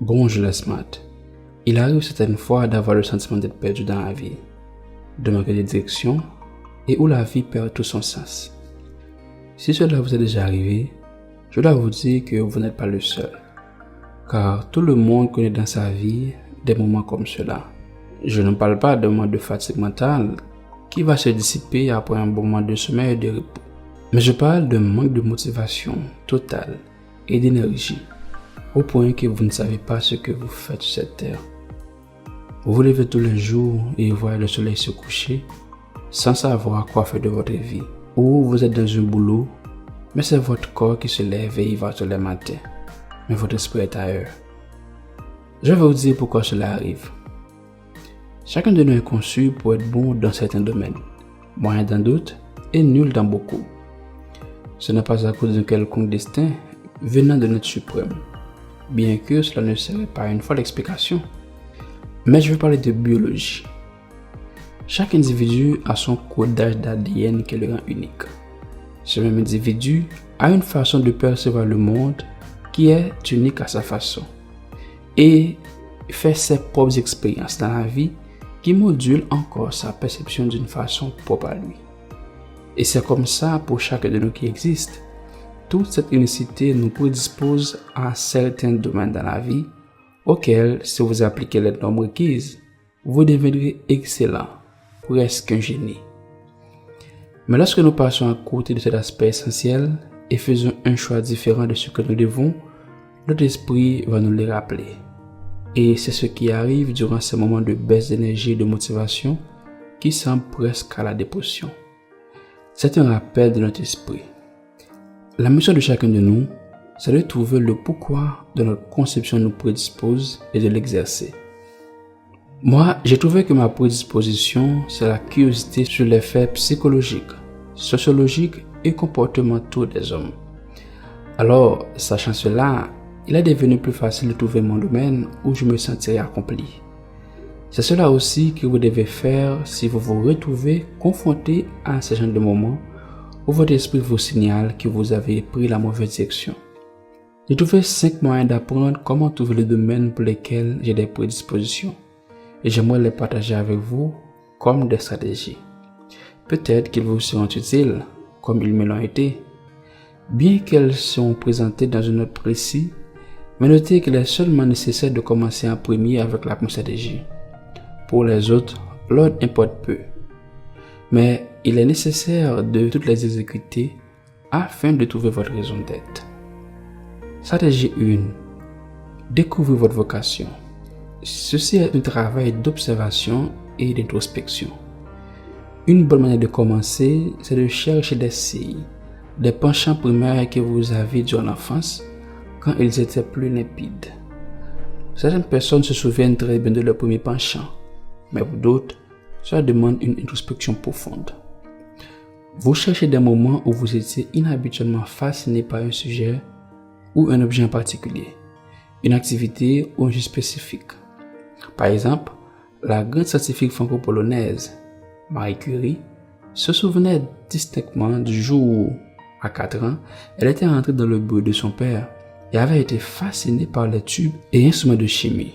Bonjour les smart. Il arrive certaines fois d'avoir le sentiment d'être perdu dans la vie, de manquer de direction et où la vie perd tout son sens. Si cela vous est déjà arrivé, je dois vous dire que vous n'êtes pas le seul, car tout le monde connaît dans sa vie des moments comme cela. Je ne parle pas d'un moment de fatigue mentale qui va se dissiper après un bon moment de sommeil et de repos, mais je parle d'un manque de motivation totale et d'énergie, au point que vous ne savez pas ce que vous faites sur cette terre. Vous vous levez tous les jours et voyez le soleil se coucher sans savoir quoi faire de votre vie. Ou vous êtes dans un boulot, mais c'est votre corps qui se lève et y va tous les matins, mais votre esprit est ailleurs. Je vais vous dire pourquoi cela arrive. Chacun de nous est conçu pour être bon dans certains domaines, moyen dans d'autres et nul dans beaucoup. Ce n'est pas à cause d'un quelconque destin venant de notre suprême, bien que cela ne serait pas une folle explication. Mais je vais parler de biologie. Chaque individu a son codage d'ADN qui le rend unique. Ce même individu a une façon de percevoir le monde qui est unique à sa façon et fait ses propres expériences dans la vie qui modulent encore sa perception d'une façon propre à lui. Et c'est comme ça pour chacun de nous qui existe. Toute cette unicité nous prédispose à certains domaines dans la vie auxquels, si vous appliquez les normes requises, vous deviendrez excellent, presque un génie. Mais lorsque nous passons à côté de cet aspect essentiel et faisons un choix différent de ce que nous devons, notre esprit va nous le rappeler. Et c'est ce qui arrive durant ces moments de baisse d'énergie et de motivation qui semblent presque à la dépression. C'est un rappel de notre esprit. La mission de chacun de nous, c'est de trouver le pourquoi de notre conception nous prédispose et de l'exercer. Moi, j'ai trouvé que ma prédisposition, c'est la curiosité sur les faits psychologiques, sociologiques et comportementaux des hommes. Alors, sachant cela, il est devenu plus facile de trouver mon domaine où je me sentirai accompli. C'est cela aussi que vous devez faire si vous vous retrouvez confronté à ce genre de moments où votre esprit vous signale que vous avez pris la mauvaise direction. J'ai trouvé 5 moyens d'apprendre comment trouver le domaine pour lesquels j'ai des prédispositions et j'aimerais les partager avec vous comme des stratégies. Peut-être qu'ils vous seront utiles comme ils me l'ont été, bien qu'elles seront présentées dans un autre précis, mais notez qu'il est seulement nécessaire de commencer en premier avec la première stratégie. Pour les autres, l'ordre importe peu, mais il est nécessaire de toutes les exécuter afin de trouver votre raison d'être. Stratégie 1. Découvrez votre vocation. Ceci est un travail d'observation et d'introspection. Une bonne manière de commencer, c'est de chercher des signes, des penchants primaires que vous avez durant l'enfance quand ils étaient plus limpides. Certaines personnes se souviennent très bien de leur premier penchant, mais pour d'autres, cela demande une introspection profonde. Vous cherchez des moments où vous étiez inhabituellement fasciné par un sujet ou un objet en particulier, une activité ou un jeu spécifique. Par exemple, la grande scientifique franco-polonaise Marie Curie se souvenait distinctement du jour où, à 4 ans, elle était entrée dans le bureau de son père et avait été fascinée par les tubes et instruments de chimie.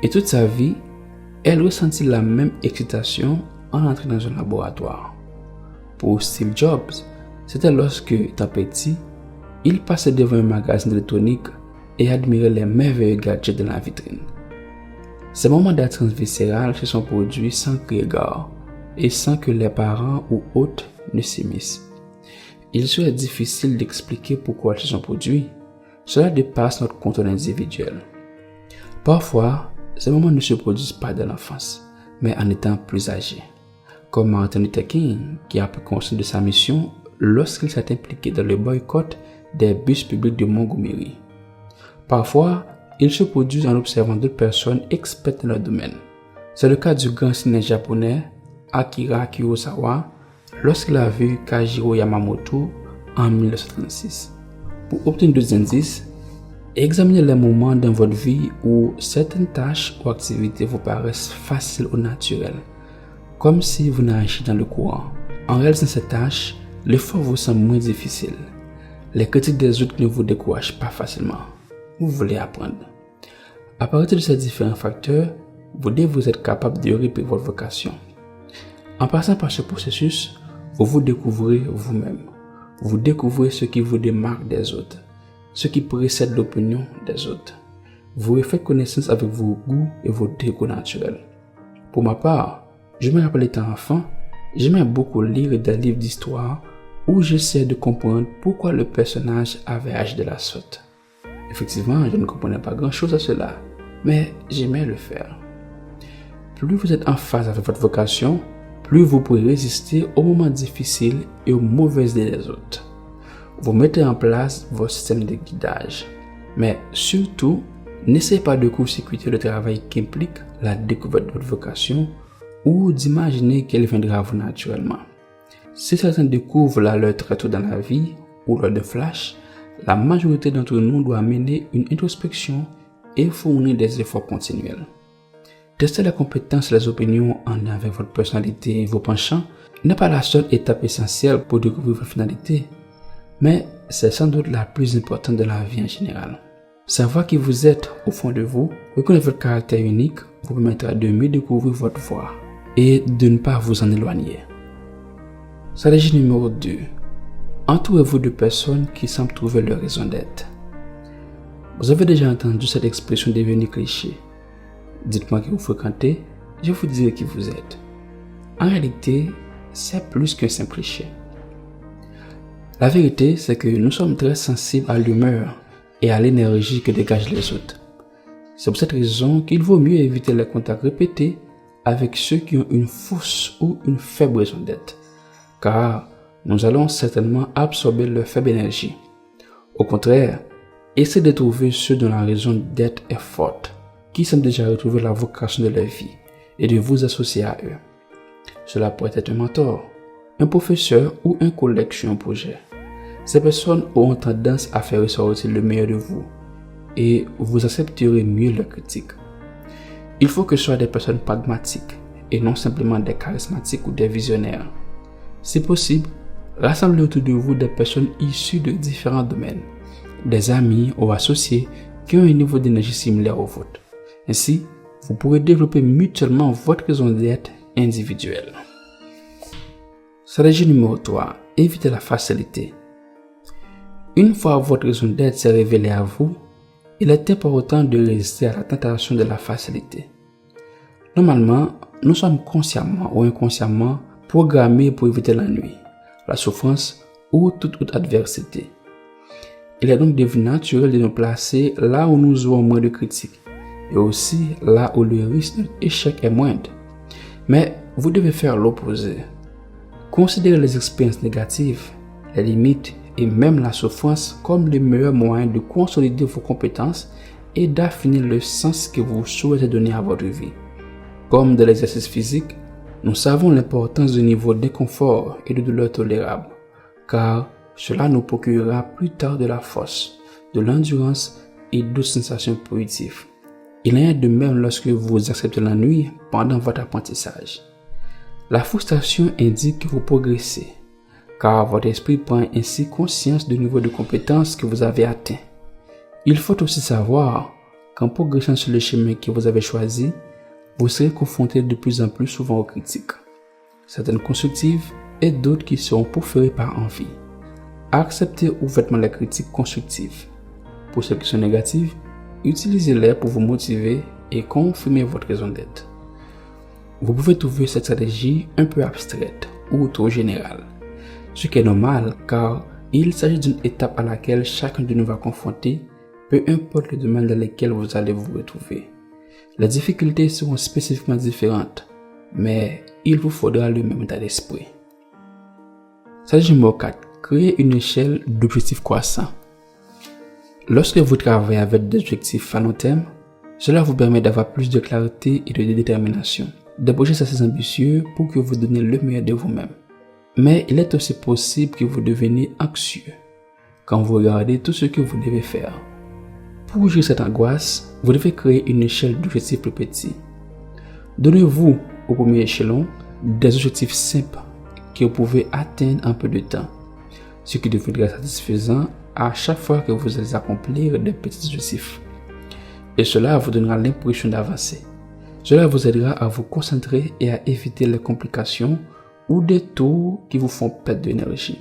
Et toute sa vie, elle ressentit la même excitation en entrant dans un laboratoire. Pour Steve Jobs, c'était lorsque, étant petit, il passait devant un magasin électronique et admirait les merveilleux gadgets de la vitrine. Ces moments d'attrance viscérale se sont produits sans crier gare et sans que les parents ou autres ne s'immiscent. Il serait difficile d'expliquer pourquoi ils se sont produits. Cela dépasse notre contrôle individuel. Parfois, ces moments ne se produisent pas dans l'enfance, mais en étant plus âgé, comme Martin Luther King qui a pris conscience de sa mission lorsqu'il s'est impliqué dans le boycott des bus publics de Montgomery. Parfois, ils se produisent en observant d'autres personnes expertes dans leur domaine. C'est le cas du grand cinéaste japonais Akira Kurosawa lorsqu'il a vu Kajiro Yamamoto en 1936. Pour obtenir d'autres indices, examinez les moments dans votre vie où certaines tâches ou activités vous paraissent faciles ou naturelles, comme si vous nagiez dans le courant. En réalisant ces tâches, l'effort vous semble moins difficile. Les critiques des autres ne vous découragent pas facilement. Vous voulez apprendre. À partir de ces différents facteurs, vous devez être capable de repérer votre vocation. En passant par ce processus, vous vous découvrez vous-même. Vous découvrez ce qui vous démarque des autres, ce qui précède l'opinion des autres. Vous refaites connaissance avec vos goûts et vos dégoûts naturels. Pour ma part, je me rappelle étant enfant, j'aimais beaucoup lire des livres d'histoire où j'essayais de comprendre pourquoi le personnage avait agi de la sorte. Effectivement, je ne comprenais pas grand-chose à cela, mais j'aimais le faire. Plus vous êtes en phase avec votre vocation, plus vous pourrez résister aux moments difficiles et aux mauvaises idées des autres. Vous mettez en place votre système de guidage. Mais surtout, n'essayez pas de court-circuiter le travail qui implique la découverte de votre vocation ou d'imaginer qu'elle viendra à vous naturellement. Si certains découvrent la leur très tôt dans la vie ou lors de flash, la majorité d'entre nous doit mener une introspection et fournir des efforts continuels. Tester la compétence et les opinions en lien avec votre personnalité et vos penchants n'est pas la seule étape essentielle pour découvrir votre finalité, mais c'est sans doute la plus importante de la vie en général. Savoir qui vous êtes au fond de vous, reconnaître votre caractère unique, vous permettra de mieux découvrir votre voie et de ne pas vous en éloigner. Stratégie numéro 2. Entourez-vous de personnes qui semblent trouver leur raison d'être. Vous avez déjà entendu cette expression devenue cliché. Dites-moi qui vous fréquentez, je vous dirai qui vous êtes. En réalité, c'est plus qu'un simple cliché. La vérité, c'est que nous sommes très sensibles à l'humeur et à l'énergie que dégagent les autres. C'est pour cette raison qu'il vaut mieux éviter les contacts répétés avec ceux qui ont une fausse ou une faible raison d'être, car nous allons certainement absorber leur faible énergie. Au contraire, essayez de trouver ceux dont la raison d'être est forte, qui semblent déjà retrouver la vocation de leur vie, et de vous associer à eux. Cela pourrait être un mentor, un professeur ou un collègue sur un projet. Ces personnes auront tendance à faire ressortir le meilleur de vous, et vous accepterez mieux leurs critiques. Il faut que ce soit des personnes pragmatiques, et non simplement des charismatiques ou des visionnaires. Si possible, rassemblez autour de vous des personnes issues de différents domaines, des amis ou associés qui ont un niveau d'énergie similaire au vôtre. Ainsi, vous pourrez développer mutuellement votre raison d'être individuelle. Stratégie numéro 3. Évitez la facilité. Une fois votre raison d'être s'est révélée à vous, il est important de résister à la tentation de la facilité. Normalement, nous sommes consciemment ou inconsciemment programmés pour éviter l'ennui, la souffrance ou toute autre adversité. Il est donc devenu naturel de nous placer là où nous aurons moins de critiques et aussi là où le risque d'échec est moindre. Mais vous devez faire l'opposé. Considérez les expériences négatives, les limites et même la souffrance comme les meilleurs moyens de consolider vos compétences et d'affiner le sens que vous souhaitez donner à votre vie. Comme de l'exercice physique, nous savons l'importance du niveau d'inconfort et de douleur tolérable, car cela nous procurera plus tard de la force, de l'endurance et d'autres sensations positives. Il en est de même lorsque vous acceptez l'ennui pendant votre apprentissage. La frustration indique que vous progressez, car votre esprit prend ainsi conscience du niveau de compétence que vous avez atteint. Il faut aussi savoir qu'en progressant sur le chemin que vous avez choisi, vous serez confronté de plus en plus souvent aux critiques, certaines constructives et d'autres qui seront proférées par envie. Acceptez ouvertement les critiques constructives. Pour celles qui sont négatives, utilisez-les pour vous motiver et confirmer votre raison d'être. Vous pouvez trouver cette stratégie un peu abstraite ou trop générale, ce qui est normal car il s'agit d'une étape à laquelle chacun de nous va confronter, peu importe les domaines dans lesquels vous allez vous retrouver. Les difficultés seront spécifiquement différentes, mais il vous faudra le même état d'esprit. Stratégie numéro 4. Créez une échelle d'objectifs croissants. Lorsque vous travaillez avec des objectifs à long terme, cela vous permet d'avoir plus de clarté et de détermination, de projets assez ambitieux pour que vous donniez le meilleur de vous-même. Mais il est aussi possible que vous deveniez anxieux quand vous regardez tout ce que vous devez faire. Pour gérer cette angoisse, vous devez créer une échelle d'objectifs plus petits. Donnez-vous au premier échelon des objectifs simples que vous pouvez atteindre en peu de temps, ce qui deviendra satisfaisant à chaque fois que vous allez accomplir des petits objectifs. et cela vous donnera l'impression d'avancer. Cela vous aidera à vous concentrer et à éviter les complications ou des tours qui vous font perdre de l'énergie.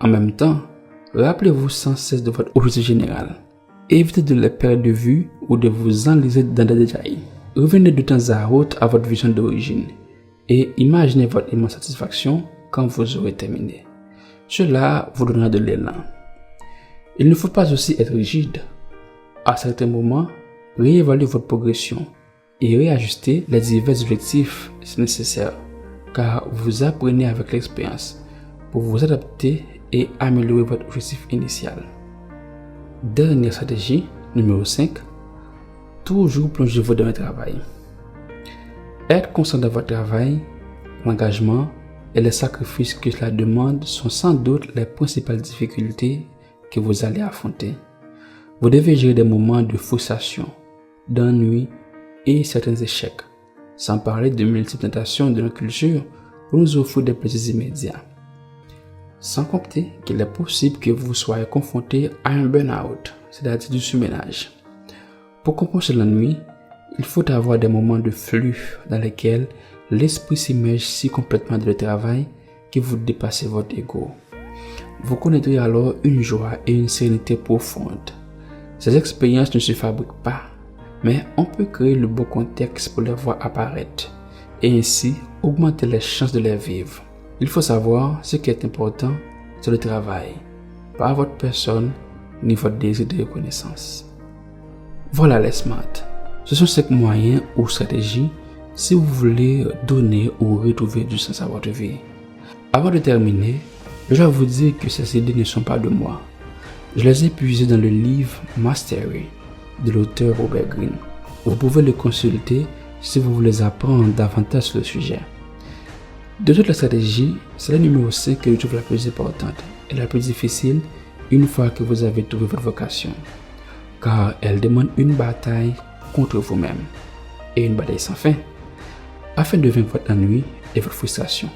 En même temps, rappelez-vous sans cesse de votre objectif général. Évitez de les perdre de vue ou de vous enliser dans des détails. Revenez de temps à autre à votre vision d'origine et imaginez votre immense satisfaction quand vous aurez terminé. Cela vous donnera de l'élan. Il ne faut pas aussi être rigide. À certains moments, réévaluez votre progression et réajustez les divers objectifs si nécessaire, car vous apprenez avec l'expérience pour vous adapter et améliorer votre objectif initial. Dernière stratégie, numéro 5, toujours plongez-vous dans le travail. Être constant dans votre travail, l'engagement et les sacrifices que cela demande sont sans doute les principales difficultés que vous allez affronter. Vous devez gérer des moments de frustration, d'ennui et certains échecs, sans parler de multiples tentations de notre culture pour nous offrir des plaisirs immédiats. Sans compter qu'il est possible que vous soyez confronté à un burn-out, c'est-à-dire du surménage. Pour compenser l'ennui, il faut avoir des moments de flux dans lesquels l'esprit s'immerge si complètement dans le travail que vous dépassez votre ego. Vous connaîtrez alors une joie et une sérénité profonde. Ces expériences ne se fabriquent pas, mais on peut créer le bon contexte pour les voir apparaître et ainsi augmenter les chances de les vivre. Il faut savoir ce qui est important, c'est le travail, pas votre personne ni votre désir de reconnaissance. Voilà les SMART. Ce sont 5 moyens ou stratégies si vous voulez donner ou retrouver du sens à votre vie. Avant de terminer, je dois vous dire que ces idées ne sont pas de moi. Je les ai puisées dans le livre Mastery de l'auteur Robert Greene. Vous pouvez le consulter si vous voulez apprendre davantage sur le sujet. De toutes les stratégies, c'est la numéro 5 que je trouve la plus importante et la plus difficile une fois que vous avez trouvé votre vocation, car elle demande une bataille contre vous-même et une bataille sans fin, afin de vaincre votre ennui et votre frustration.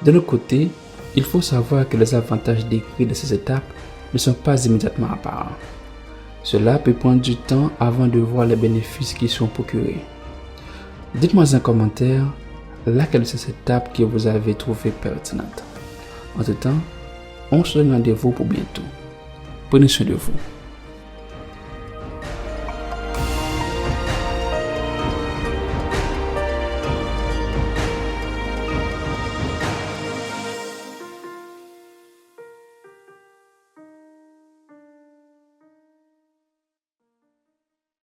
De l'autre côté, il faut savoir que les avantages décrits de ces étapes ne sont pas immédiatement apparents. Cela peut prendre du temps avant de voir les bénéfices qui sont procurés. Dites-moi en commentaire laquelle de ces étapes que vous avez trouvée pertinente. Entre-temps, on se donne rendez-vous pour bientôt. Prenez soin de vous.